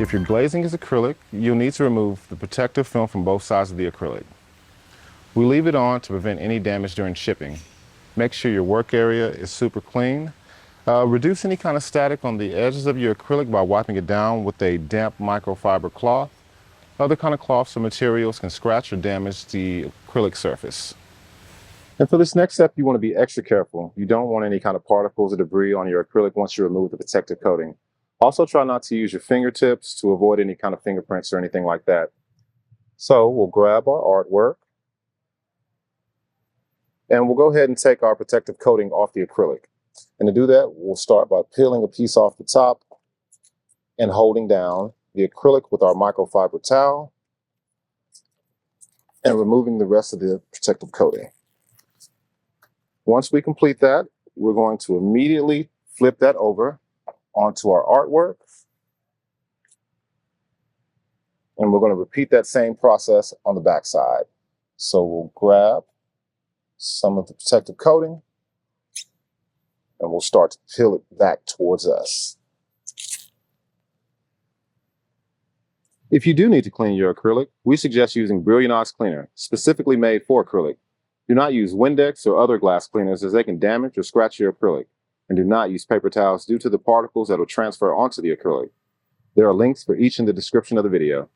If your glazing is acrylic, you'll need to remove the protective film from both sides of the acrylic. We leave it on to prevent any damage during shipping. Make sure your work area is super clean. Reduce any kind of static on the edges of your acrylic by wiping it down with a damp microfiber cloth. Other kind of cloths or materials can scratch or damage the acrylic surface. And for this next step, you want to be extra careful. You don't want any kind of particles or debris on your acrylic once you remove the protective coating. Also, try not to use your fingertips to avoid any kind of fingerprints or anything like that. So we'll grab our artwork and we'll go ahead and take our protective coating off the acrylic. And to do that, we'll start by peeling a piece off the top and holding down the acrylic with our microfiber towel and removing the rest of the protective coating. Once we complete that, we're going to immediately flip that over onto our artwork. And we're going to repeat that same process on the back side. So we'll grab some of the protective coating and we'll start to peel it back towards us. If you do need to clean your acrylic, we suggest using Brillianox cleaner, specifically made for acrylic. Do not use Windex or other glass cleaners as they can damage or scratch your acrylic. And do not use paper towels due to the particles that will transfer onto the acrylic. There are links for each in the description of the video.